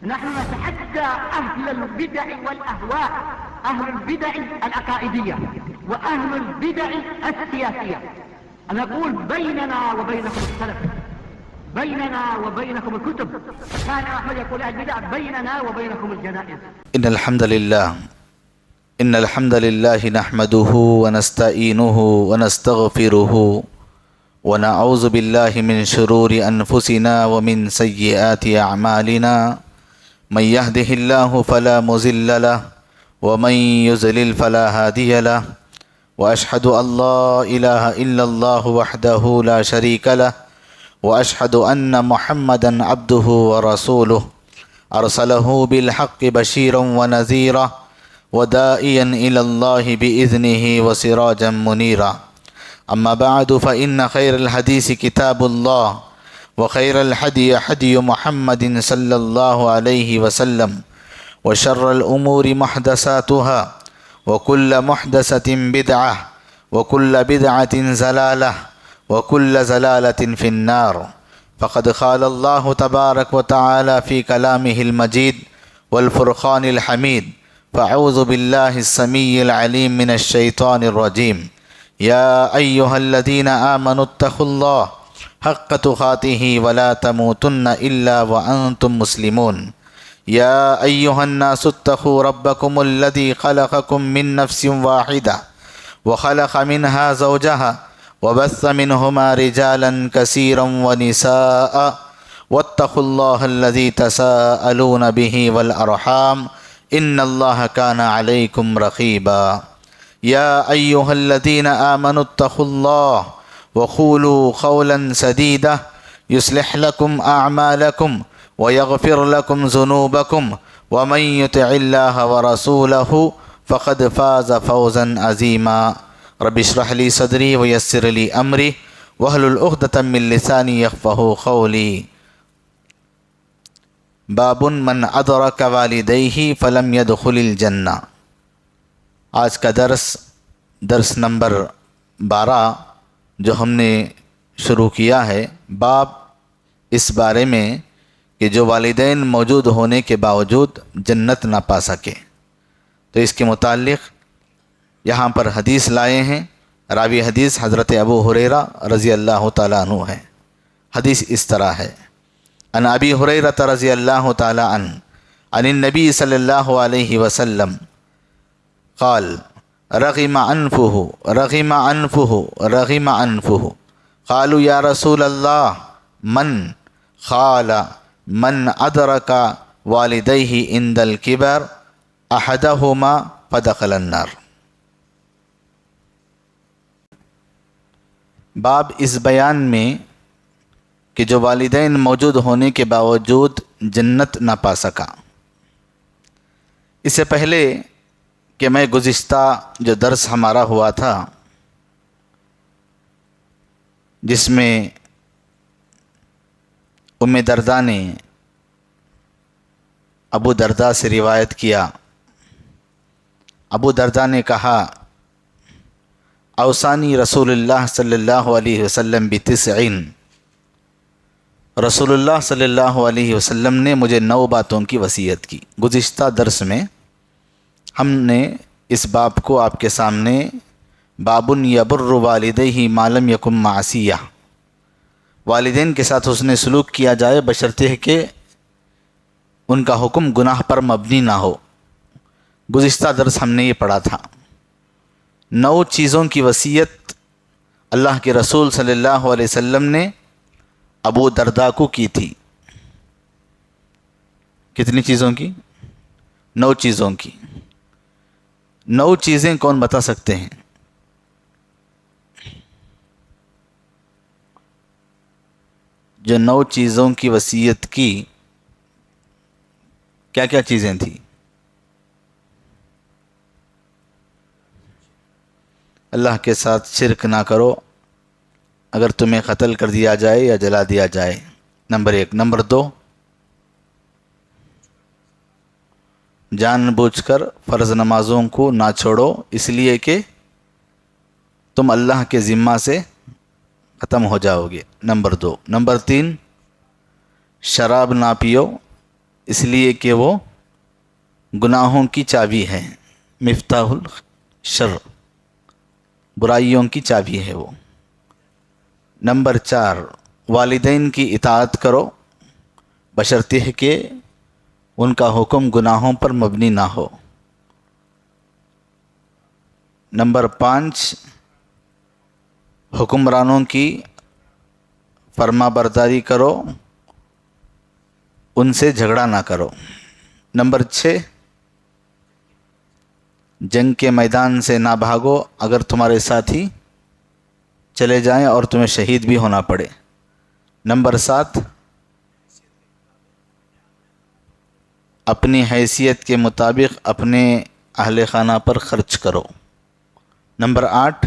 نحن نتحدى أهل البدع والأهواء، أهل البدع العقائدية وأهل البدع السياسية، أن نقول بيننا وبينكم السلف، بيننا وبينكم الكتب. كان أحمد يقول أهل البدع بيننا وبينكم الجنائز. إن الحمد لله نحمده ونستعينه ونستغفره ونعوذ بالله من شرور أنفسنا ومن سيئات أعمالنا. من يهده الله فلا مضل له ومن يضلل فلا هادي له، وأشهد أن لا إله إلا الله وحده لا شريك له، وأشهد أن محمدا عبده ورسوله أرسله بالحق بشيرا ونذيرا وداعيا إلى الله بإذنه وسراجا منيرا. أما بعد فإن خير الحديث كتاب الله، وخير الهدي هدي محمد صلى الله عليه وسلم، وشر الأمور محدثاتها، وكل محدثة بدعة، وكل بدعة ضلالة، وكل ضلالة في النار. فقد قال الله تبارك وتعالى في كلامه المجيد والفرقان الحميد: فأعوذ بالله السميع العليم من الشيطان الرجيم. يا أيها الذين آمنوا اتقوا الله حق تقاته ولا تموتن إلا وأنتم مسلمون. يا أيها الناس اتقوا ربكم الذي خلقكم من نفس واحدة وخلق منها زوجها وبث منهما رجالا كثيرا ونساء، واتقوا الله الذي تساءلون به والأرحام إن الله كان عليكم رقيبا. يا أيها الذين آمنوا اتقوا الله وقولوا قولا سديدا يصلح لكم أعمالكم ويغفر لكم ذنوبكم، ومن يطع الله ورسوله فقد فاز فوزا عظيما. رب اشرح لي صدري ويسر لي أمري واحلل عقدة من لساني يفقهوا قولي. باب من أدرك والديه فلم يدخل الجنة. آج کا درس نمبر 12 جو ہم نے شروع کیا ہے، باب اس بارے میں کہ جو والدین موجود ہونے کے باوجود جنت نہ پا سکے، تو اس کے متعلق یہاں پر حدیث لائے ہیں۔ راوی حدیث حضرت ابو ہریرہ رضی اللہ تعالیٰ عنہ ہے۔ حدیث اس طرح ہے: عن ابی ہریرہ رضی اللہ تعالیٰ عنہ عن النبی صلی اللہ علیہ وسلم قال: رغم انفہ رغم انفہ رغم انفہ. قالوا یا رسول اللہ من؟ قال: من ادرک والدیہ عند الکبر احدہما فدخل النار. باب اس بیان میں کہ جو والدین موجود ہونے کے باوجود جنت نہ پا سکا۔ اس سے پہلے کہ میں گزشتہ جو درس ہمارا ہوا تھا جس میں ام درداء نے ابو درداء سے روایت کیا، ابو درداء نے کہا: اوصانی رسول اللہ صلی اللہ علیہ وسلم بتسعین. رسول اللہ صلی اللہ علیہ وسلم نے مجھے 9 باتوں کی وصیت کی۔ گزشتہ درس میں ہم نے اس باب کو آپ کے سامنے باب یبر والدیہ ما لم یکن معصیہ، والدین کے ساتھ حسن سلوک کیا جائے بشرطے کہ ان کا حکم گناہ پر مبنی نہ ہو۔ گزشتہ درس ہم نے یہ پڑھا تھا 9 چیزوں کی وصیت اللہ کے رسول صلی اللہ علیہ وسلم نے ابو درداء کو کی تھی۔ کتنی چیزوں کی؟ 9 چیزوں کی۔ 9 چیزیں کون بتا سکتے ہیں؟ جو 9 چیزوں کی وصیت کی، کیا کیا چیزیں تھیں؟ اللہ کے ساتھ شرک نہ کرو، اگر تمہیں قتل کر دیا جائے یا جلا دیا جائے، نمبر 1۔ نمبر 2، جان بوجھ کر فرض نمازوں کو نہ چھوڑو اس لیے کہ تم اللہ کے ذمہ سے ختم ہو جاؤ گے، نمبر 2۔ نمبر 3، شراب نہ پیو اس لیے کہ وہ گناہوں کی چابی ہے، مفتاح الشر، برائیوں کی چابی ہے وہ۔ نمبر 4، والدین کی اطاعت کرو بشرطیہ کہ ان کا حکم گناہوں پر مبنی نہ ہو۔ نمبر 5، حکمرانوں کی فرما برداری کرو، ان سے جھگڑا نہ کرو۔ نمبر 6، جنگ کے میدان سے نہ بھاگو اگر تمہارے ساتھی چلے جائیں اور تمہیں شہید بھی ہونا پڑے۔ نمبر 7، اپنی حیثیت کے مطابق اپنے اہل خانہ پر خرچ کرو۔ نمبر 8،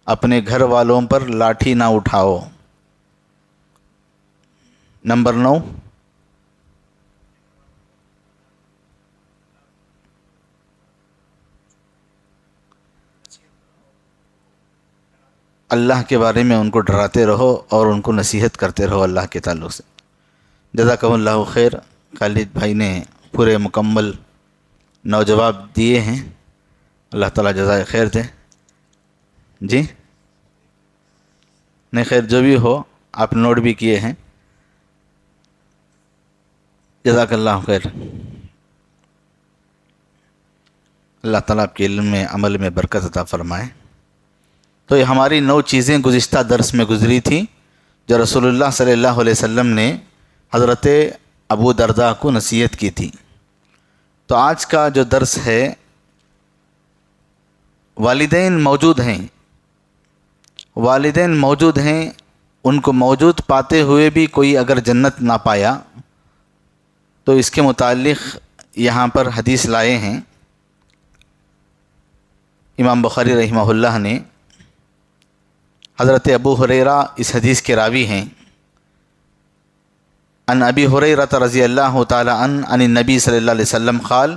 اپنے گھر والوں پر لاٹھی نہ اٹھاؤ۔ نمبر 9، اللہ کے بارے میں ان کو ڈراتے رہو اور ان کو نصیحت کرتے رہو اللہ کے تعلق سے۔ جزاکم اللہ خیر۔ خالد بھائی نے پورے مکمل نوجواب دیے ہیں، اللہ تعالیٰ جزائے خیر دے۔ جی نہیں، خیر جو بھی ہو آپ نوٹ بھی کیے ہیں، جزاک اللہ خیر۔ اللہ تعالیٰ آپ کے علم میں عمل میں برکت عطا فرمائے۔ تو یہ ہماری 9 چیزیں گزشتہ درس میں گزری تھیں جو رسول اللہ صلی اللہ علیہ وسلم نے حضرت ابو درداء کو نصیحت کی تھی۔ تو آج کا جو درس ہے، والدین موجود ہیں، والدین موجود ہیں، ان کو موجود پاتے ہوئے بھی کوئی اگر جنت نہ پایا تو اس کے متعلق یہاں پر حدیث لائے ہیں امام بخاری رحمہ اللہ نے۔ حضرت ابو ہریرہ اس حدیث کے راوی ہیں۔ عن ابی ہریرہ رضی اللہ تعالی عنہ عن النبی صلی اللہ علیہ وسلم قال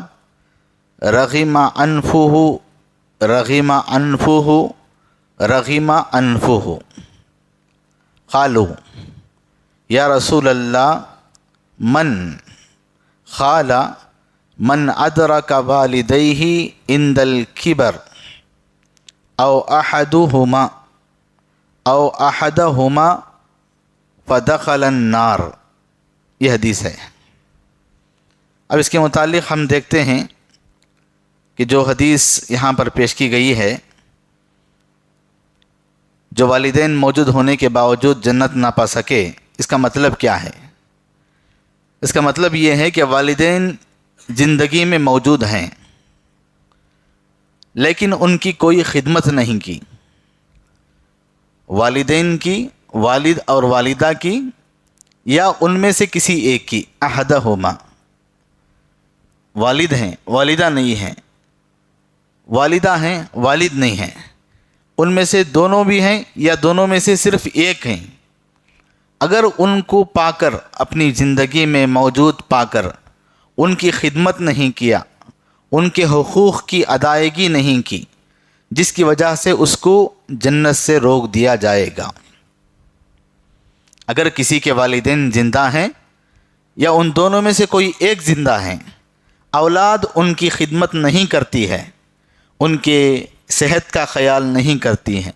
رغم انفہ رغم انفہ رغم انفہ قالوا یا رسول اللہ من؟ قال من ادرک والدیہ عند الکبر او احدہما فدخل النار۔ یہ حدیث ہے۔ اب اس کے متعلق ہم دیکھتے ہیں کہ جو حدیث یہاں پر پیش کی گئی ہے، جو والدین موجود ہونے کے باوجود جنت نہ پا سکے، اس کا مطلب کیا ہے؟ اس کا مطلب یہ ہے کہ والدین زندگی میں موجود ہیں لیکن ان کی کوئی خدمت نہیں کی۔ والدین کی، والد اور والدہ کی، یا ان میں سے کسی ایک کی، احدہما، والد ہیں والدہ نہیں ہیں، والدہ ہیں والد نہیں ہیں، ان میں سے دونوں بھی ہیں یا دونوں میں سے صرف ایک ہیں، اگر ان کو پا کر، اپنی زندگی میں موجود پا کر ان کی خدمت نہیں کیا، ان کے حقوق کی ادائیگی نہیں کی، جس کی وجہ سے اس کو جنت سے روک دیا جائے گا۔ اگر کسی کے والدین زندہ ہیں یا ان دونوں میں سے کوئی ایک زندہ ہیں، اولاد ان کی خدمت نہیں کرتی ہے، ان کے صحت کا خیال نہیں کرتی ہیں،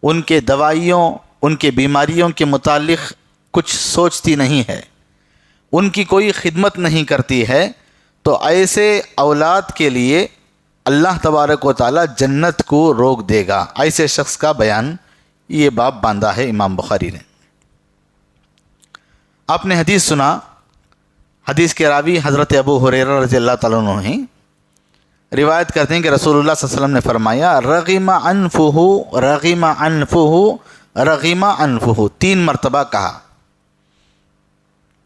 ان کے دوائیوں، ان کے بیماریوں کے متعلق کچھ سوچتی نہیں ہے، ان کی کوئی خدمت نہیں کرتی ہے، تو ایسے اولاد کے لیے اللہ تبارک و تعالی جنت کو روک دے گا۔ ایسے شخص کا بیان یہ باب باندھا ہے امام بخاری نے۔ آپ نے حدیث سنا، حدیث کے راوی حضرت ابو ہریرہ رضی اللہ تعالیٰ عنہ ہیں، روایت کرتے ہیں کہ رسول اللہ صلی اللہ علیہ وسلم نے فرمایا رغم انفہ رغم انفہ رغم انفہ، 3 مرتبہ کہا۔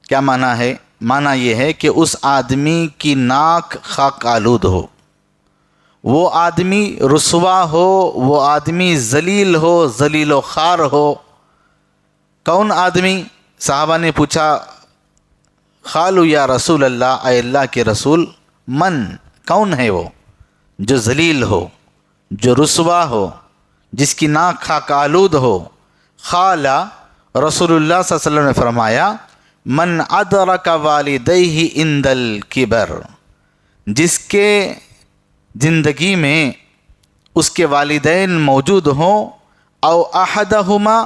کیا معنی ہے؟ معنی یہ ہے کہ اس آدمی کی ناک خاک آلود ہو، وہ آدمی رسوا ہو، وہ آدمی ذلیل ہو، ذلیل و خوار ہو۔ کون آدمی؟ صحابہ نے پوچھا، قالوا یا رسول اللہ، اے اللہ کے رسول، من؟ کون ہے وہ جو ذلیل ہو، جو رسوا ہو، جس کی ناک خاک آلود ہو؟ قال، رسول اللہ صلی اللہ علیہ وسلم نے فرمایا من ادرک والدیہ عند الکبر، جس کے زندگی میں اس کے والدین موجود ہوں، او احدہما،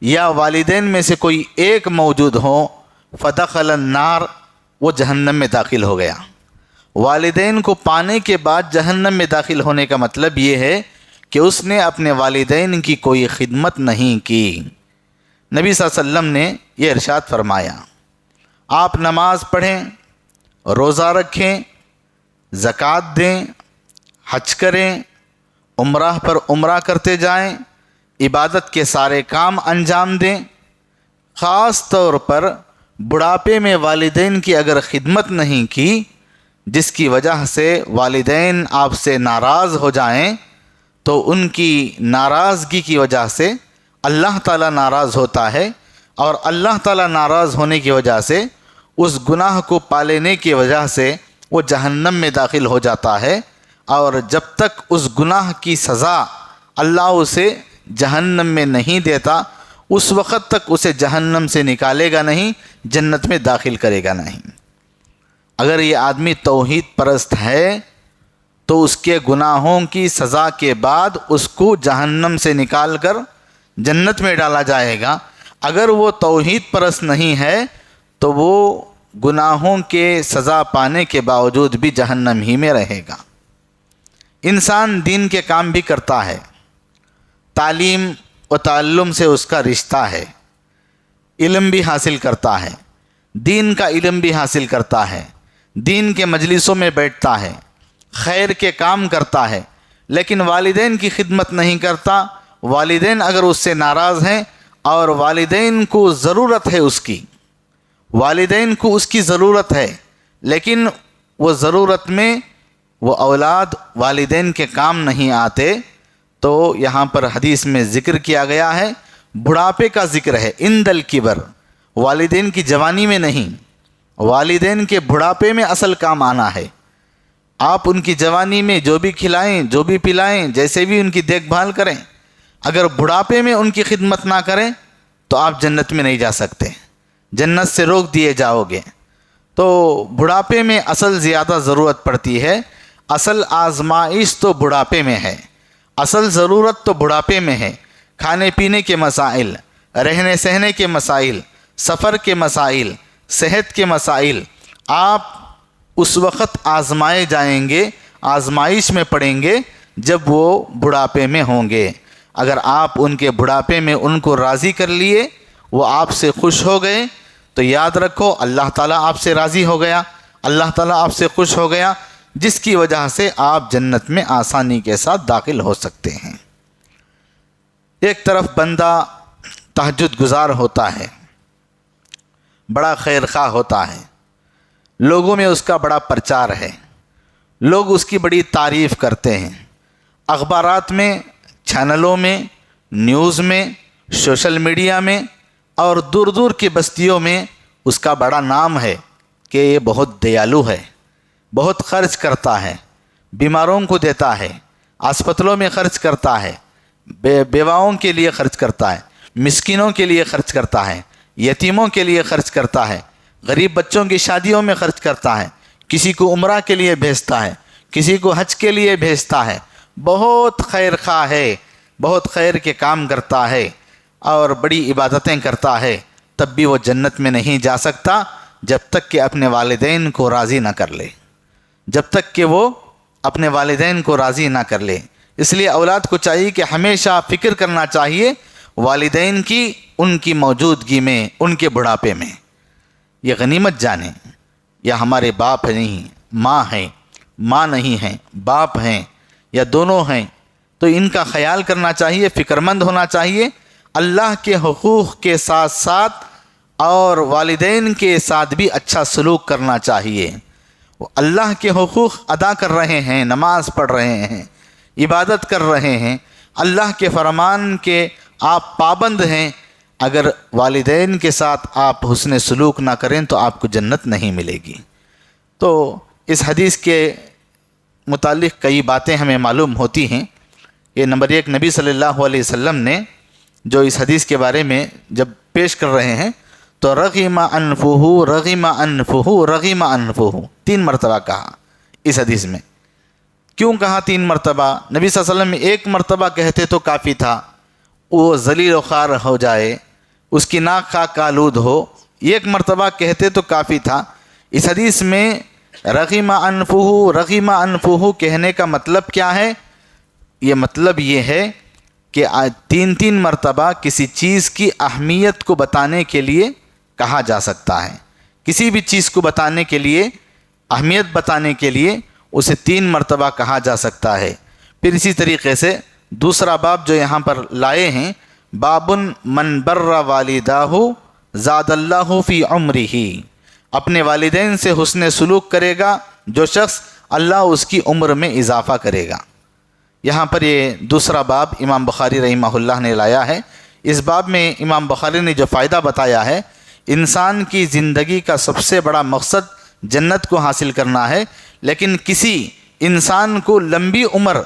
یا والدین میں سے کوئی ایک موجود ہو، فدخل النار، وہ جہنم میں داخل ہو گیا۔ والدین کو پانے کے بعد جہنم میں داخل ہونے کا مطلب یہ ہے کہ اس نے اپنے والدین کی کوئی خدمت نہیں کی۔ نبی صلی اللہ علیہ وسلم نے یہ ارشاد فرمایا، آپ نماز پڑھیں، روزہ رکھیں، زکوٰۃ دیں، حج کریں، عمرہ پر عمرہ کرتے جائیں، عبادت کے سارے کام انجام دیں، خاص طور پر بڑھاپے میں والدین کی اگر خدمت نہیں کی، جس کی وجہ سے والدین آپ سے ناراض ہو جائیں، تو ان کی ناراضگی کی وجہ سے اللہ تعالیٰ ناراض ہوتا ہے، اور اللہ تعالیٰ ناراض ہونے کی وجہ سے اس گناہ کو پالینے کی وجہ سے وہ جہنم میں داخل ہو جاتا ہے، اور جب تک اس گناہ کی سزا اللہ اسے جہنم میں نہیں دیتا، اس وقت تک اسے جہنم سے نکالے گا نہیں، جنت میں داخل کرے گا نہیں۔ اگر یہ آدمی توحید پرست ہے تو اس کے گناہوں کی سزا کے بعد اس کو جہنم سے نکال کر جنت میں ڈالا جائے گا۔ اگر وہ توحید پرست نہیں ہے تو وہ گناہوں کے سزا پانے کے باوجود بھی جہنم ہی میں رہے گا۔ انسان دین کے کام بھی کرتا ہے، تعلیم و تعلم سے اس کا رشتہ ہے، علم بھی حاصل کرتا ہے، دین کا علم بھی حاصل کرتا ہے، دین کے مجلسوں میں بیٹھتا ہے، خیر کے کام کرتا ہے، لیکن والدین کی خدمت نہیں کرتا۔ والدین اگر اس سے ناراض ہیں، اور والدین کو ضرورت ہے اس کی، والدین کو اس کی ضرورت ہے، لیکن وہ ضرورت میں وہ اولاد والدین کے کام نہیں آتے، تو یہاں پر حدیث میں ذکر کیا گیا ہے، بڑھاپے کا ذکر ہے، عند الکبر، والدین کی جوانی میں نہیں، والدین کے بڑھاپے میں اصل کام آنا ہے۔ آپ ان کی جوانی میں جو بھی کھلائیں، جو بھی پلائیں، جیسے بھی ان کی دیکھ بھال کریں، اگر بڑھاپے میں ان کی خدمت نہ کریں تو آپ جنت میں نہیں جا سکتے، جنت سے روک دیے جاؤ گے۔ تو بڑھاپے میں اصل زیادہ ضرورت پڑتی ہے، اصل آزمائش تو بڑھاپے میں ہے، اصل ضرورت تو بڑھاپے میں ہے۔ کھانے پینے کے مسائل، رہنے سہنے کے مسائل، سفر کے مسائل، صحت کے مسائل، آپ اس وقت آزمائے جائیں گے، آزمائش میں پڑیں گے جب وہ بڑھاپے میں ہوں گے۔ اگر آپ ان کے بڑھاپے میں ان کو راضی کر لیے، وہ آپ سے خوش ہو گئے، تو یاد رکھو اللہ تعالیٰ آپ سے راضی ہو گیا، اللہ تعالیٰ آپ سے خوش ہو گیا، جس کی وجہ سے آپ جنت میں آسانی کے ساتھ داخل ہو سکتے ہیں۔ ایک طرف بندہ تہجد گزار ہوتا ہے، بڑا خیر خواہ ہوتا ہے، لوگوں میں اس کا بڑا پرچار ہے، لوگ اس کی بڑی تعریف کرتے ہیں، اخبارات میں، چینلوں میں، نیوز میں، سوشل میڈیا میں، اور دور دور کی بستیوں میں اس کا بڑا نام ہے کہ یہ بہت دیالو ہے، بہت خرچ کرتا ہے، بیماروں کو دیتا ہے، اسپتالوں میں خرچ کرتا ہے، بیواؤں کے لیے خرچ کرتا ہے، مسکینوں کے لیے خرچ کرتا ہے، یتیموں کے لیے خرچ کرتا ہے، غریب بچوں کی شادیوں میں خرچ کرتا ہے، کسی کو عمرہ کے لیے بھیجتا ہے، کسی کو حج کے لیے بھیجتا ہے، بہت خیر خواہ ہے، بہت خیر کے کام کرتا ہے اور بڑی عبادتیں کرتا ہے، تب بھی وہ جنت میں نہیں جا سکتا جب تک کہ اپنے والدین کو راضی نہ کر لے، جب تک کہ وہ اپنے والدین کو راضی نہ کر لے۔ اس لیے اولاد کو چاہیے کہ ہمیشہ فکر کرنا چاہیے والدین کی، ان کی موجودگی میں، ان کے بڑھاپے میں۔ یہ غنیمت جانیں، یا ہمارے باپ نہیں، ماں ہیں، ماں نہیں ہیں، باپ ہیں، یا دونوں ہیں، تو ان کا خیال کرنا چاہیے، فکر مند ہونا چاہیے، اللہ کے حقوق کے ساتھ ساتھ اور والدین کے ساتھ بھی اچھا سلوک کرنا چاہیے۔ وہ اللہ کے حقوق ادا کر رہے ہیں، نماز پڑھ رہے ہیں، عبادت کر رہے ہیں، اللہ کے فرمان کے آپ پابند ہیں، اگر والدین کے ساتھ آپ حسن سلوک نہ کریں تو آپ کو جنت نہیں ملے گی۔ تو اس حدیث کے متعلق کئی باتیں ہمیں معلوم ہوتی ہیں۔ یہ نمبر ایک، نبی صلی اللہ علیہ وسلم نے جو اس حدیث کے بارے میں جب پیش کر رہے ہیں تو رغم انفہ رغم انفہ رغم انفہ 3 مرتبہ کہا اس حدیث میں۔ کیوں کہا 3 مرتبہ؟ نبی صلی اللہ علیہ وسلم ایک مرتبہ کہتے تو کافی تھا، وہ ذلیل و خوار ہو جائے، اس کی ناک خاک آلود ہو، ایک مرتبہ کہتے تو کافی تھا۔ اس حدیث میں رغم انفہ کہنے کا مطلب کیا ہے؟ یہ مطلب یہ ہے کہ 3 مرتبہ کسی چیز کی اہمیت کو بتانے کے لیے کہا جا سکتا ہے۔ کسی بھی چیز کو بتانے کے لیے، اہمیت بتانے کے لیے اسے 3 مرتبہ کہا جا سکتا ہے۔ پھر اسی طریقے سے دوسرا باب جو یہاں پر لائے ہیں، باب من بر والداہ زاد اللہ فی عمرہ، اپنے والدین سے حسن سلوک کرے گا جو شخص، اللہ اس کی عمر میں اضافہ کرے گا۔ یہاں پر یہ دوسرا باب امام بخاری رحمہ اللہ نے لایا ہے۔ اس باب میں امام بخاری نے جو فائدہ بتایا ہے، انسان کی زندگی کا سب سے بڑا مقصد جنت کو حاصل کرنا ہے، لیکن کسی انسان کو لمبی عمر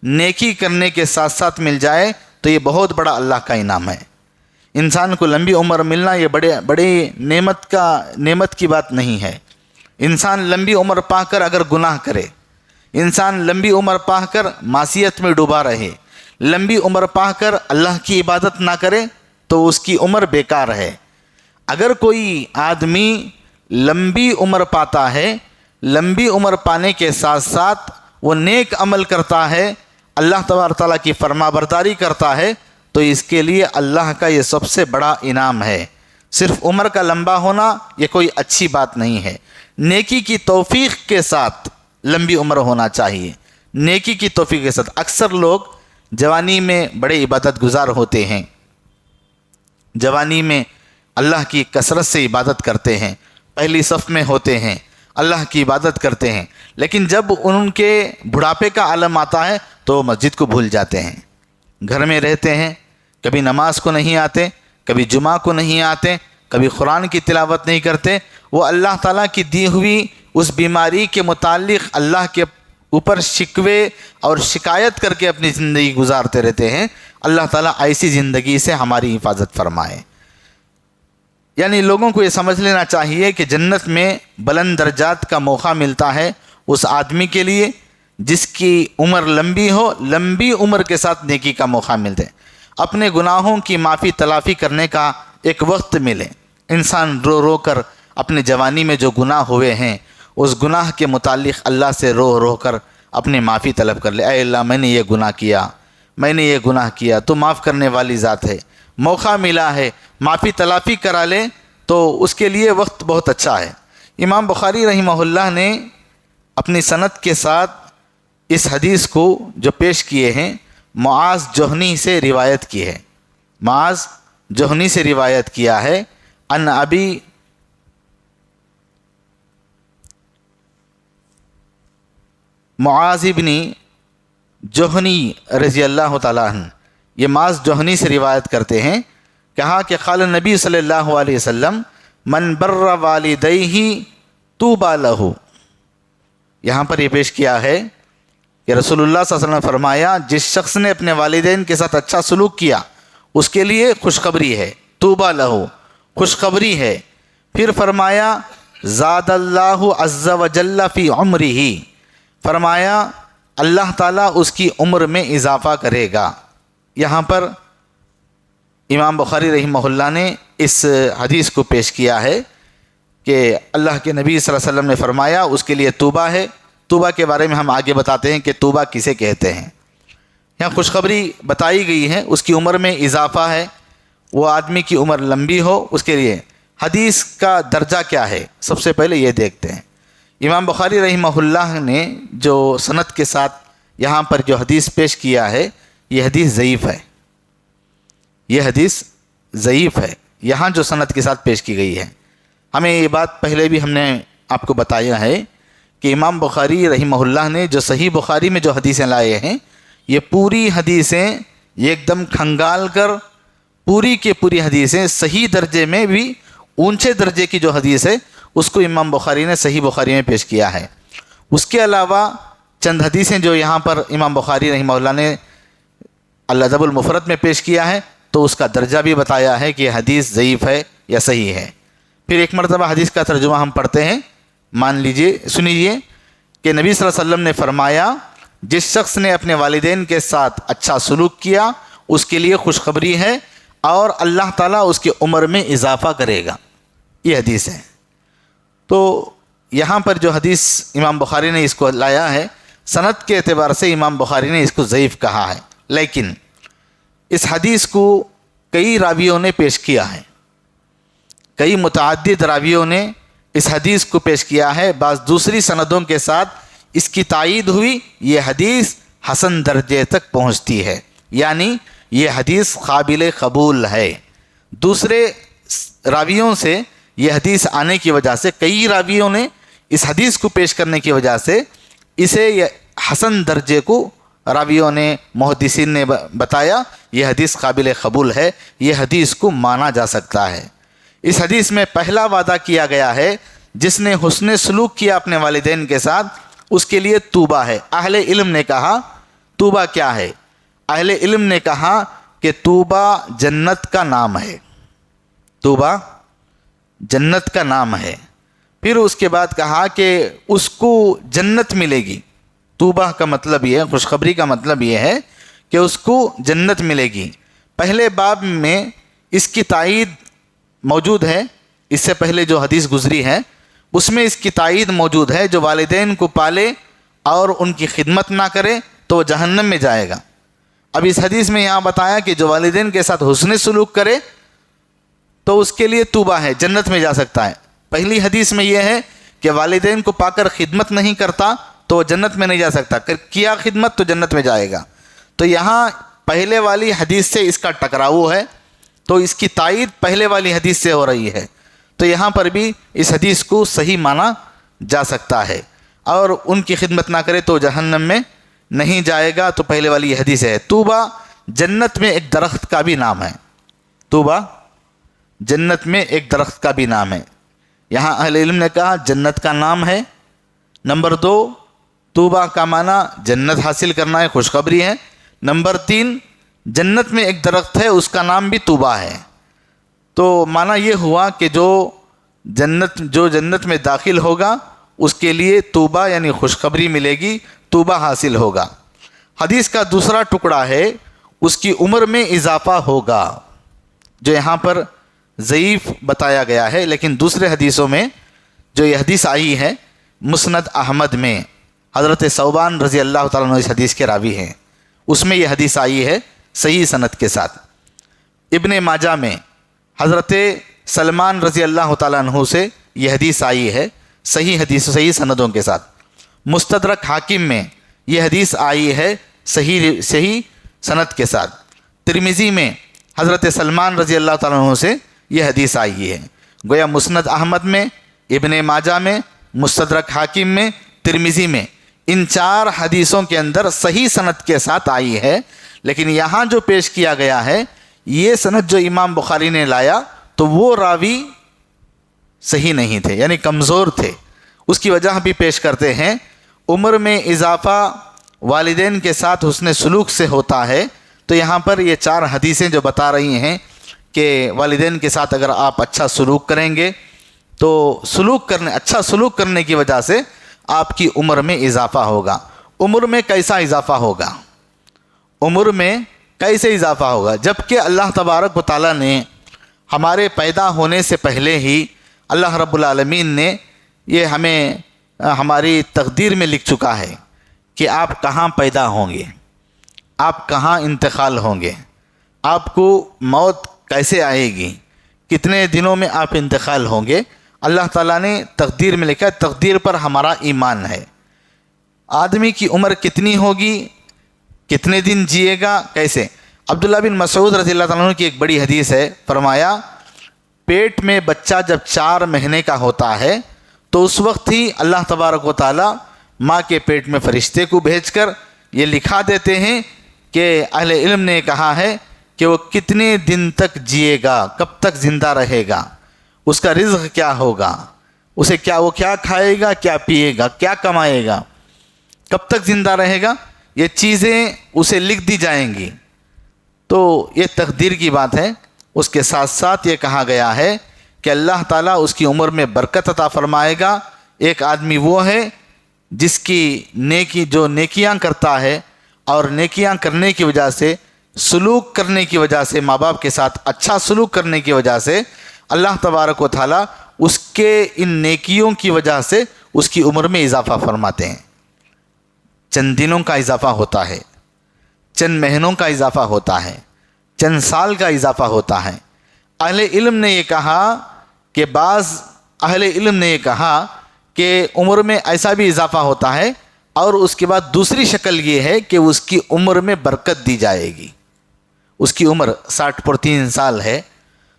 نیکی کرنے کے ساتھ ساتھ مل جائے تو یہ بہت بڑا اللہ کا انعام ہے۔ انسان کو لمبی عمر ملنا یہ بڑے نعمت کی بات نہیں ہے۔ انسان لمبی عمر پا کر اگر گناہ کرے، انسان لمبی عمر پا کر معصیت میں ڈوبا رہے، لمبی عمر پا کر اللہ کی عبادت نہ کرے تو اس کی عمر بیکار ہے۔ اگر کوئی آدمی لمبی عمر پاتا ہے، لمبی عمر پانے کے ساتھ ساتھ وہ نیک عمل کرتا ہے، اللہ تبارک تعالیٰ کی فرما برداری کرتا ہے، تو اس کے لیے اللہ کا یہ سب سے بڑا انعام ہے۔ صرف عمر کا لمبا ہونا یہ کوئی اچھی بات نہیں ہے، نیکی کی توفیق کے ساتھ لمبی عمر ہونا چاہیے۔ نیکی کی توفیق کے ساتھ اکثر لوگ جوانی میں بڑے عبادت گزار ہوتے ہیں، جوانی میں اللہ کی کثرت سے عبادت کرتے ہیں، پہلی صف میں ہوتے ہیں، اللہ کی عبادت کرتے ہیں، لیکن جب ان کے بڑھاپے کا عالم آتا ہے تو وہ مسجد کو بھول جاتے ہیں، گھر میں رہتے ہیں، کبھی نماز کو نہیں آتے، کبھی جمعہ کو نہیں آتے، کبھی قرآن کی تلاوت نہیں کرتے۔ وہ اللہ تعالیٰ کی دی ہوئی اس بیماری کے متعلق اللہ کے اوپر شکوے اور شکایت کر کے اپنی زندگی گزارتے رہتے ہیں۔ اللہ تعالیٰ ایسی زندگی سے ہماری حفاظت فرمائے۔ یعنی لوگوں کو یہ سمجھ لینا چاہیے کہ جنت میں بلند درجات کا موقع ملتا ہے اس آدمی کے لیے جس کی عمر لمبی ہو، لمبی عمر کے ساتھ نیکی کا موقع ملتے، اپنے گناہوں کی معافی تلافی کرنے کا ایک وقت ملے۔ انسان رو رو کر اپنے جوانی میں جو گناہ ہوئے ہیں اس گناہ کے متعلق اللہ سے رو رو کر اپنی معافی طلب کر لے، اے اللہ میں نے یہ گناہ کیا، میں نے یہ گناہ کیا، تو معاف کرنے والی ذات ہے، موقع ملا ہے، معافی تلافی کرا لے تو اس کے لیے وقت بہت اچھا ہے۔ امام بخاری رحمہ اللہ نے اپنی سند کے ساتھ اس حدیث کو جو پیش کیے ہیں معاذ جہنی سے روایت کی ہے، معاذ جہنی سے روایت کیا ہے، ان ابی معاذ ابن جہنی رضی اللہ تعالیٰ عنہ، یہ معاذ جہنی سے روایت کرتے ہیں، کہا کہ قال نبی صلی اللہ علیہ وسلم من بر والدیہ طوبی لہ، یہاں پر یہ پیش کیا ہے کہ رسول اللہ صلی اللہ علیہ وسلم نے فرمایا جس شخص نے اپنے والدین کے ساتھ اچھا سلوک کیا اس کے لیے خوشخبری ہے، طوبی لہ خوشخبری ہے۔ پھر فرمایا زاد اللہ عز وجل فی عمرہ، فرمایا اللہ تعالیٰ اس کی عمر میں اضافہ کرے گا۔ یہاں پر امام بخاری رحمہ اللہ نے اس حدیث کو پیش کیا ہے کہ اللہ کے نبی صلی اللہ علیہ وسلم نے فرمایا اس کے لیے طوبہ ہے۔ طوبہ کے بارے میں ہم آگے بتاتے ہیں کہ طوبہ کسے کہتے ہیں۔ یہاں خوشخبری بتائی گئی ہے، اس کی عمر میں اضافہ ہے، وہ آدمی کی عمر لمبی ہو اس کے لیے۔ حدیث کا درجہ کیا ہے سب سے پہلے یہ دیکھتے ہیں۔ امام بخاری رحمہ اللہ نے جو سند کے ساتھ یہاں پر جو حدیث پیش کیا ہے یہ حدیث ضعیف ہے، یہ حدیث ضعیف ہے، یہاں جو سند کے ساتھ پیش کی گئی ہے۔ ہمیں یہ بات پہلے بھی ہم نے آپ کو بتایا ہے کہ امام بخاری رحمہ اللہ نے جو صحیح بخاری میں جو حدیثیں لائے ہیں یہ پوری حدیثیں ایک دم کھنگال کر پوری کے پوری حدیثیں صحیح درجے میں بھی اونچے درجے کی جو حدیث ہے اس کو امام بخاری نے صحیح بخاری میں پیش کیا ہے۔ اس کے علاوہ چند حدیثیں جو یہاں پر امام بخاری رحمہ اللہ نے الادب المفرد میں پیش کیا ہے تو اس کا درجہ بھی بتایا ہے کہ یہ حدیث ضعیف ہے، یا صحیح ہے۔ پھر ایک مرتبہ حدیث کا ترجمہ ہم پڑھتے ہیں، مان لیجئے، سنیے کہ نبی صلی اللہ علیہ وسلم نے فرمایا جس شخص نے اپنے والدین کے ساتھ اچھا سلوک کیا اس کے لیے خوشخبری ہے اور اللہ تعالیٰ اس کی عمر میں اضافہ کرے گا۔ یہ حدیث ہے۔ تو یہاں پر جو حدیث امام بخاری نے اس کو لایا ہے، سند کے اعتبار سے امام بخاری نے اس کو ضعیف کہا ہے، لیکن اس حدیث کو کئی راویوں نے پیش کیا ہے، کئی متعدد راویوں نے اس حدیث کو پیش کیا ہے، بعض دوسری سندوں کے ساتھ اس کی تائید ہوئی، یہ حدیث حسن درجے تک پہنچتی ہے، یعنی یہ حدیث قابل قبول ہے۔ دوسرے راویوں سے یہ حدیث آنے کی وجہ سے، کئی راویوں نے اس حدیث کو پیش کرنے کی وجہ سے اسے حسن درجے کو راویوں نے، محدثین نے بتایا یہ حدیث قابل قبول ہے، یہ حدیث کو مانا جا سکتا ہے۔ اس حدیث میں پہلا وعدہ کیا گیا ہے جس نے حسن سلوک کیا اپنے والدین کے ساتھ اس کے لیے توبہ ہے۔ اہل علم نے کہا توبہ کیا ہے؟ اہل علم نے کہا کہ توبہ جنت کا نام ہے، توبہ جنت کا نام ہے۔ پھر اس کے بعد کہا کہ اس کو جنت ملے گی۔ توبہ کا مطلب یہ ہے، خوشخبری کا مطلب یہ ہے کہ اس کو جنت ملے گی۔ پہلے باب میں اس کی تائید موجود ہے، اس سے پہلے جو حدیث گزری ہے اس میں اس کی تائید موجود ہے، جو والدین کو پالے اور ان کی خدمت نہ کرے تو وہ جہنم میں جائے گا۔ اب اس حدیث میں یہاں بتایا کہ جو والدین کے ساتھ حسن سلوک کرے تو اس کے لیے توبہ ہے، جنت میں جا سکتا ہے۔ پہلی حدیث میں یہ ہے کہ والدین کو پا کر خدمت نہیں کرتا تو وہ جنت میں نہیں جا سکتا، کیا خدمت تو جنت میں جائے گا۔ تو یہاں پہلے والی حدیث سے اس کا ٹکراؤ ہے، تو اس کی تائید پہلے والی حدیث سے ہو رہی ہے، تو یہاں پر بھی اس حدیث کو صحیح مانا جا سکتا ہے۔ اور ان کی خدمت نہ کرے تو جہنم میں نہیں جائے گا، تو پہلے والی یہ حدیث ہے۔ توبہ جنت میں ایک درخت کا بھی نام ہے، توبہ جنت میں ایک درخت کا بھی نام ہے۔ یہاں اہل علم نے کہا جنت کا نام ہے۔ نمبر 2، توبہ کا معنی جنت حاصل کرنا ہے، خوشخبری ہے۔ نمبر 3، جنت میں ایک درخت ہے اس کا نام بھی توبہ ہے۔ تو معنی یہ ہوا کہ جو جنت میں داخل ہوگا اس کے لیے توبہ یعنی خوشخبری ملے گی، توبہ حاصل ہوگا۔ حدیث کا دوسرا ٹکڑا ہے اس کی عمر میں اضافہ ہوگا، جو یہاں پر ضعیف بتایا گیا ہے، لیکن دوسرے حدیثوں میں جو یہ حدیث آئی ہے مسند احمد میں، حضرت ثوبان رضی اللہ تعالیٰ عنہ اس حدیث کے راوی ہیں، اس میں یہ حدیث آئی ہے صحیح سند کے ساتھ۔ ابن ماجہ میں حضرت سلمان رضی اللہ تعالیٰ عنہ سے یہ حدیث آئی ہے صحیح حدیث، صحیح سندوں کے ساتھ۔ مستدرک حاکم میں یہ حدیث آئی ہے صحیح سند کے ساتھ۔ ترمذی میں حضرت سلمان رضی اللہ تعالیٰ عنہ سے یہ حدیث آئی ہے۔ گویا مسند احمد میں، ابن ماجہ میں، مستدرک حاکم میں، ترمذی میں، ان 4 حدیثوں کے اندر صحیح سند کے ساتھ آئی ہے، لیکن یہاں جو پیش کیا گیا ہے یہ سند جو امام بخاری نے لایا تو وہ راوی صحیح نہیں تھے، یعنی کمزور تھے۔ اس کی وجہ بھی پیش کرتے ہیں، عمر میں اضافہ والدین کے ساتھ حسن سلوک سے ہوتا ہے، تو یہاں پر یہ 4 حدیثیں جو بتا رہی ہیں کہ والدین کے ساتھ اگر آپ اچھا سلوک کریں گے تو اچھا سلوک کرنے کی وجہ سے آپ کی عمر میں اضافہ ہوگا۔ عمر میں کیسا اضافہ ہوگا؟ عمر میں کیسے اضافہ ہوگا؟ جبکہ اللہ تبارک و تعالیٰ نے ہمارے پیدا ہونے سے پہلے ہی اللہ رب العالمین نے یہ ہمیں ہماری تقدیر میں لکھ چکا ہے کہ آپ کہاں پیدا ہوں گے، آپ کہاں انتقال ہوں گے، آپ کو موت کیسے آئے گی، کتنے دنوں میں آپ انتقال ہوں گے، اللہ تعالیٰ نے تقدیر میں لکھا ہے۔ تقدیر پر ہمارا ایمان ہے۔ آدمی کی عمر کتنی ہوگی، کتنے دن جیے گا، کیسے؟ عبداللہ بن مسعود رضی اللہ تعالیٰ عنہ کی ایک بڑی حدیث ہے، فرمایا پیٹ میں بچہ جب 4 مہینے کا ہوتا ہے تو اس وقت ہی اللہ تبارک و تعالیٰ ماں کے پیٹ میں فرشتے کو بھیج کر یہ لکھا دیتے ہیں کہ اہل علم نے کہا ہے کہ وہ کتنے دن تک جیے گا، کب تک زندہ رہے گا، اس کا رزق کیا ہوگا، وہ کیا کھائے گا، کیا پیے گا، کیا کمائے گا، کب تک زندہ رہے گا، یہ چیزیں اسے لکھ دی جائیں گی۔ تو یہ تقدیر کی بات ہے۔ اس کے ساتھ ساتھ یہ کہا گیا ہے کہ اللہ تعالیٰ اس کی عمر میں برکت عطا فرمائے گا۔ ایک آدمی وہ ہے جس کی جو نیکیاں کرتا ہے اور نیکیاں کرنے کی وجہ سے، سلوک کرنے کی وجہ سے، ماں باپ کے ساتھ اچھا سلوک کرنے کی وجہ سے اللہ تبارک و تعالیٰ اس کے ان نیکیوں کی وجہ سے اس کی عمر میں اضافہ فرماتے ہیں۔ چند دنوں کا اضافہ ہوتا ہے، چند مہینوں کا اضافہ ہوتا ہے، چند سال کا اضافہ ہوتا ہے۔ اہل علم نے یہ کہا کہ بعض اہل علم نے یہ کہا کہ عمر میں ایسا بھی اضافہ ہوتا ہے، اور اس کے بعد دوسری شکل یہ ہے کہ اس کی عمر میں برکت دی جائے گی۔ اس کی عمر 60 پر 3 سال ہے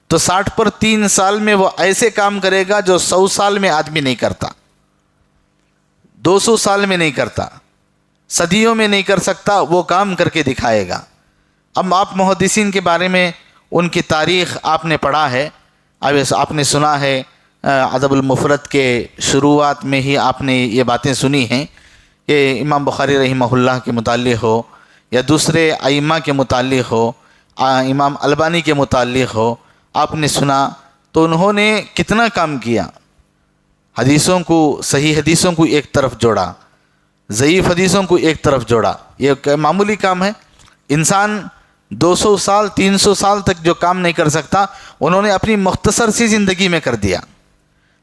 تو 60 پر 3 سال میں وہ ایسے کام کرے گا جو 100 سال میں آدمی نہیں کرتا، 200 سال میں نہیں کرتا، صدیوں میں نہیں کر سکتا، وہ کام کر کے دکھائے گا۔ اب آپ محدثین کے بارے میں ان کی تاریخ آپ نے پڑھا ہے، اب آپ نے سنا ہے، ادب المفرد کے شروعات میں ہی آپ نے یہ باتیں سنی ہیں کہ امام بخاری رحمہ اللہ کے متعلق ہو یا دوسرے ائمہ کے متعلق ہو، امام البانی کے متعلق ہو، آپ نے سنا تو انہوں نے کتنا کام کیا۔ حدیثوں کو، صحیح حدیثوں کو ایک طرف جوڑا، ضعیف حدیثوں کو ایک طرف جوڑا۔ یہ معمولی کام ہے، انسان 200 سال 300 سال تک جو کام نہیں کر سکتا انہوں نے اپنی مختصر سی زندگی میں کر دیا۔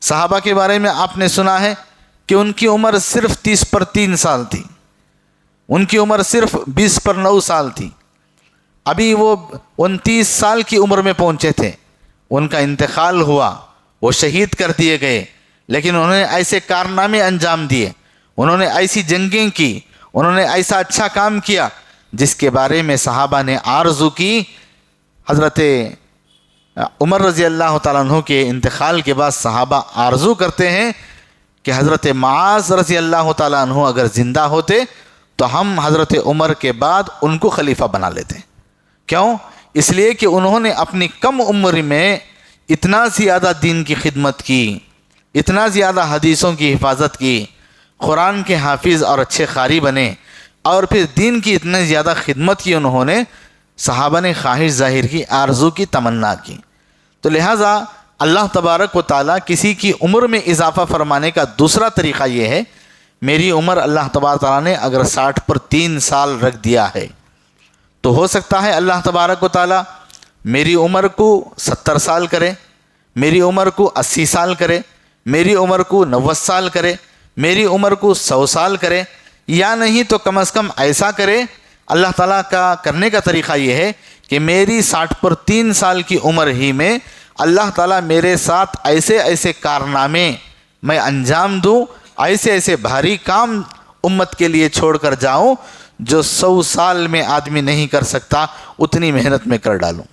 صحابہ کے بارے میں آپ نے سنا ہے کہ ان کی عمر صرف 30 پر 3 سال تھی، ان کی عمر صرف 20 پر 9 سال تھی، ابھی وہ 29 سال کی عمر میں پہنچے تھے، ان کا انتقال ہوا، وہ شہید کر دیے گئے، لیکن انہوں نے ایسے کارنامے انجام دیے، انہوں نے ایسی جنگیں کی، انہوں نے ایسا اچھا کام کیا جس کے بارے میں صحابہ نے آرزو کی۔ حضرت عمر رضی اللہ تعالیٰ عنہ کے انتقال کے بعد صحابہ آرزو کرتے ہیں کہ حضرت معاذ رضی اللہ تعالیٰ عنہ اگر زندہ ہوتے تو ہم حضرت عمر کے بعد ان کو خلیفہ بنا لیتے۔ کیوں؟ اس لیے کہ انہوں نے اپنی کم عمر میں اتنا زیادہ دین کی خدمت کی، اتنا زیادہ حدیثوں کی حفاظت کی، قرآن کے حافظ اور اچھے قاری بنے، اور پھر دین کی اتنی زیادہ خدمت کی انہوں نے، صحابہ نے خواہش ظاہر کی، آرزو کی، تمنا کی۔ تو لہٰذا اللہ تبارک و تعالیٰ کسی کی عمر میں اضافہ فرمانے کا دوسرا طریقہ یہ ہے، میری عمر اللہ تبارک و تعالیٰ نے اگر 60 پر 3 سال رکھ دیا ہے تو ہو سکتا ہے اللہ تبارک و تعالیٰ میری عمر کو 70 سال کرے، میری عمر کو 80 سال کرے، میری عمر کو 90 سال کرے، میری عمر کو 100 سال کرے، یا نہیں تو کم از کم ایسا کرے۔ اللہ تعالیٰ کا کرنے کا طریقہ یہ ہے کہ میری 60 پر 3 سال کی عمر ہی میں اللہ تعالیٰ میرے ساتھ ایسے ایسے کارنامے میں انجام دوں، ایسے ایسے بھاری کام امت کے لیے چھوڑ کر جاؤں جو 100 سال میں آدمی نہیں کر سکتا، اتنی محنت میں کر ڈالوں۔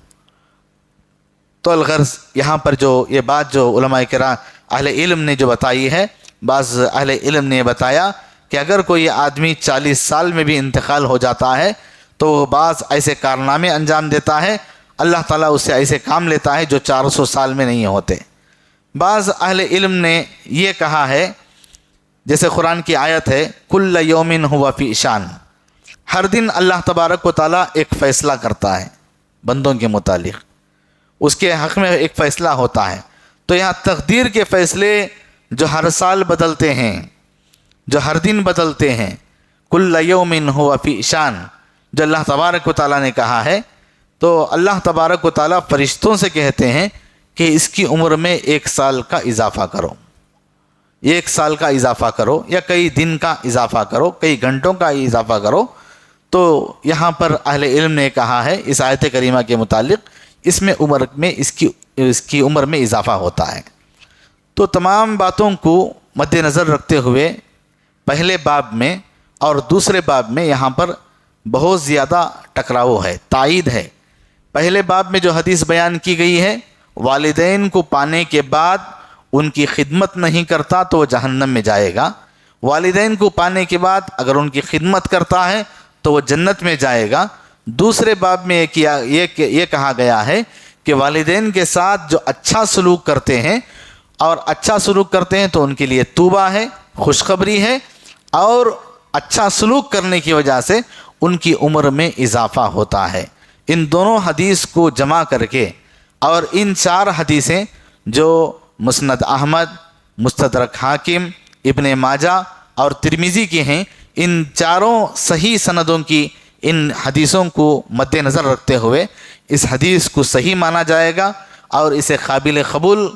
تو الغرض یہاں پر جو یہ بات جو علماء کرام اہل علم نے جو بتائی ہے، بعض اہل علم نے بتایا کہ اگر کوئی آدمی 40 سال میں بھی انتقال ہو جاتا ہے تو وہ بعض ایسے کارنامے انجام دیتا ہے، اللہ تعالیٰ اس سے ایسے کام لیتا ہے جو 400 سال میں نہیں ہوتے۔ بعض اہل علم نے یہ کہا ہے، جیسے قرآن کی آیت ہے کل یوم ہوا فی شان، ہر دن اللہ تبارک و تعالیٰ ایک فیصلہ کرتا ہے بندوں کے متعلق، اس کے حق میں ایک فیصلہ ہوتا ہے۔ تو یہاں تقدیر کے فیصلے جو ہر سال بدلتے ہیں، جو ہر دن بدلتے ہیں، کل یوم ہوا فی شان جو اللہ تبارک و تعالیٰ نے کہا ہے، تو اللہ تبارک و تعالیٰ فرشتوں سے کہتے ہیں کہ اس کی عمر میں 1 سال کا اضافہ کرو، 1 سال کا اضافہ کرو، یا کئی دن کا اضافہ کرو، کئی گھنٹوں کا اضافہ کرو۔ تو یہاں پر اہل علم نے کہا ہے اس آیت کریمہ کے متعلق اس میں عمر میں اس کی عمر میں اضافہ ہوتا ہے۔ تو تمام باتوں کو مد نظر رکھتے ہوئے پہلے باب میں اور دوسرے باب میں یہاں پر بہت زیادہ ٹکراؤ ہے، تائید ہے۔ پہلے باب میں جو حدیث بیان کی گئی ہے، والدین کو پانے کے بعد ان کی خدمت نہیں کرتا تو وہ جہنم میں جائے گا، والدین کو پانے کے بعد اگر ان کی خدمت کرتا ہے تو وہ جنت میں جائے گا۔ دوسرے باب میں یہ کہا گیا ہے کہ والدین کے ساتھ جو اچھا سلوک کرتے ہیں اور اچھا سلوک کرتے ہیں تو ان کے لیے توبہ ہے، خوشخبری ہے، اور اچھا سلوک کرنے کی وجہ سے ان کی عمر میں اضافہ ہوتا ہے۔ ان دونوں حدیث کو جمع کر کے اور ان 4 حدیثیں جو مسند احمد، مستدرک حاکم، ابن ماجہ اور ترمذی کی ہیں، ان چاروں صحیح سندوں کی ان حدیثوں کو مد نظر رکھتے ہوئے اس حدیث کو صحیح مانا جائے گا اور اسے قابل قبول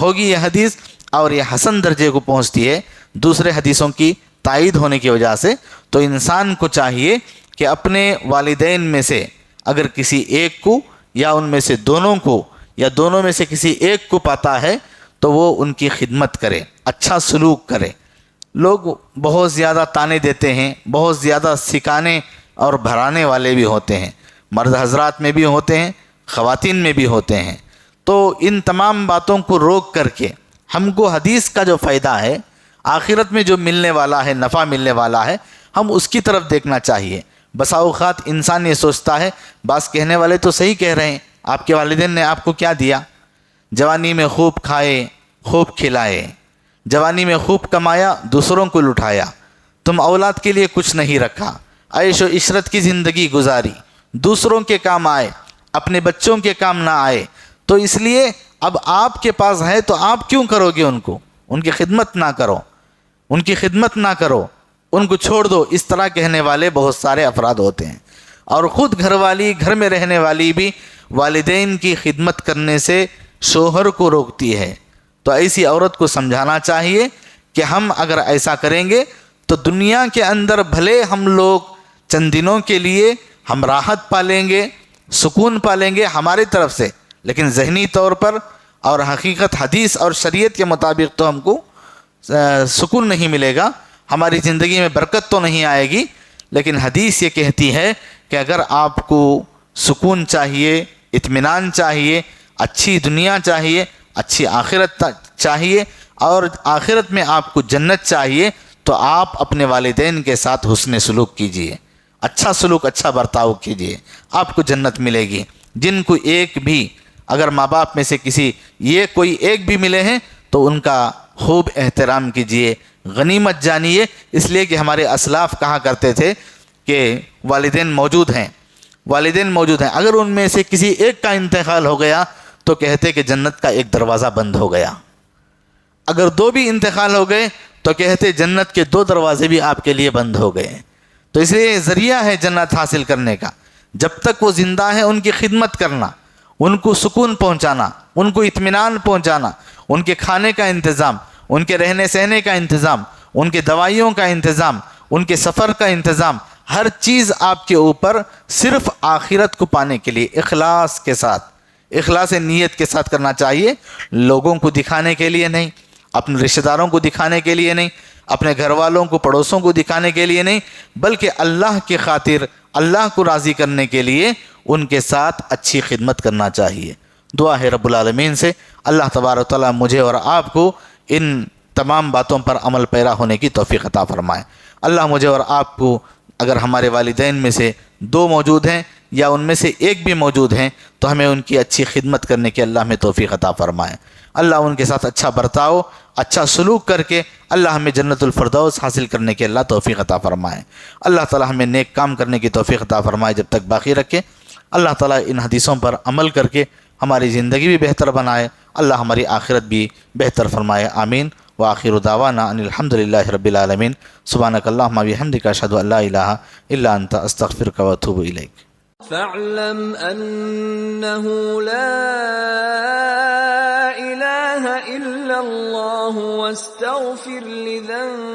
ہوگی یہ حدیث، اور یہ حسن درجے کو پہنچتی ہے دوسرے حدیثوں کی تائید ہونے کی وجہ سے۔ تو انسان کو چاہیے کہ اپنے والدین میں سے اگر کسی ایک کو یا ان میں سے دونوں کو یا دونوں میں سے کسی ایک کو پاتا ہے تو وہ ان کی خدمت کرے، اچھا سلوک کرے۔ لوگ بہت زیادہ تانے دیتے ہیں، بہت زیادہ سکھانے اور بھرانے والے بھی ہوتے ہیں، مرد حضرات میں بھی ہوتے ہیں، خواتین میں بھی ہوتے ہیں۔ تو ان تمام باتوں کو روک کر کے ہم کو حدیث کا جو فائدہ ہے، آخرت میں جو ملنے والا ہے، نفع ملنے والا ہے، ہم اس کی طرف دیکھنا چاہیے۔ بسا اوقات انسان یہ سوچتا ہے، بعض کہنے والے تو صحیح کہہ رہے ہیں، آپ کے والدین نے آپ کو کیا دیا؟ جوانی میں خوب کھائے، خوب کھلائے، جوانی میں خوب کمایا، دوسروں کو لٹایا، تم اولاد کے لیے کچھ نہیں رکھا، عیش و عشرت کی زندگی گزاری، دوسروں کے کام آئے، اپنے بچوں کے کام نہ آئے، تو اس لیے اب آپ کے پاس ہے تو آپ کیوں کرو گے ان کو؟ ان کی خدمت نہ کرو، ان کی خدمت نہ کرو، ان کو چھوڑ دو۔ اس طرح کہنے والے بہت سارے افراد ہوتے ہیں، اور خود گھر والی، گھر میں رہنے والی بھی والدین کی خدمت کرنے سے شوہر کو روکتی ہے۔ تو ایسی عورت کو سمجھانا چاہیے کہ ہم اگر ایسا کریں گے تو دنیا کے اندر بھلے ہم لوگ چند دنوں کے لیے ہم راحت پالیں گے، سکون پالیں گے ہماری طرف سے، لیکن ذہنی طور پر اور حقیقت حدیث اور شریعت کے مطابق تو ہم کو سکون نہیں ملے گا، ہماری زندگی میں برکت تو نہیں آئے گی۔ لیکن حدیث یہ کہتی ہے کہ اگر آپ کو سکون چاہیے، اطمینان چاہیے، اچھی دنیا چاہیے، اچھی آخرت چاہیے، اور آخرت میں آپ کو جنت چاہیے، تو آپ اپنے والدین کے ساتھ حسن سلوک کیجئے، اچھا سلوک، اچھا برتاؤ کیجئے، آپ کو جنت ملے گی۔ جن کو ایک بھی، اگر ماں باپ میں سے کسی یہ کوئی ایک بھی ملے ہیں تو ان کا خوب احترام کیجئے، غنیمت جانیے، اس لیے کہ ہمارے اسلاف کہا کرتے تھے کہ والدین موجود ہیں، والدین موجود ہیں، اگر ان میں سے کسی ایک کا انتقال ہو گیا تو کہتے کہ جنت کا ایک دروازہ بند ہو گیا، اگر دو بھی انتقال ہو گئے تو کہتے جنت کے دو دروازے بھی آپ کے لیے بند ہو گئے۔ تو اس لیے ذریعہ ہے جنت حاصل کرنے کا، جب تک وہ زندہ ہے ان کی خدمت کرنا، ان کو سکون پہنچانا، ان کو اطمینان پہنچانا، ان کے کھانے کا انتظام، ان کے رہنے سہنے کا انتظام، ان کے دوائیوں کا انتظام، ان کے سفر کا انتظام، ہر چیز آپ کے اوپر صرف آخرت کو پانے کے لیے اخلاص کے ساتھ، اخلاص نیت کے ساتھ کرنا چاہیے، لوگوں کو دکھانے کے لیے نہیں، اپنے رشتہ داروں کو دکھانے کے لیے نہیں، اپنے گھر والوں کو، پڑوسوں کو دکھانے کے لیے نہیں، بلکہ اللہ کی خاطر، اللہ کو راضی کرنے کے لیے ان کے ساتھ اچھی خدمت کرنا چاہیے۔ دعا ہے رب العالمین سے اللہ تبارک و تعالیٰ مجھے اور آپ کو ان تمام باتوں پر عمل پیرا ہونے کی توفیق عطا فرمائے۔ اللہ مجھے اور آپ کو، اگر ہمارے والدین میں سے دو موجود ہیں یا ان میں سے ایک بھی موجود ہیں، تو ہمیں ان کی اچھی خدمت کرنے کی اللہ ہمیں توفیق عطا فرمائے۔ اللہ ان کے ساتھ اچھا برتاؤ، اچھا سلوک کر کے اللہ ہمیں جنت الفردوس حاصل کرنے کی اللہ توفیق عطا فرمائے۔ اللہ تعالی ہمیں نیک کام کرنے کی توفیق عطا فرمائے جب تک باقی رکھے۔ اللہ تعالی ان حدیثوں پر عمل کر کے ہماری زندگی بھی بہتر بنائے، اللہ ہماری آخرت بھی بہتر فرمائے۔ آمین۔ وآخر دعوانا ان الحمدللہ رب العالمین۔ سبحانک اللہم وبحمدک، اشہد ان لا الہ الا انت، استغفرک واتوب الیک۔ فاعلم انه لا اله الا الله واستغفر لذنبك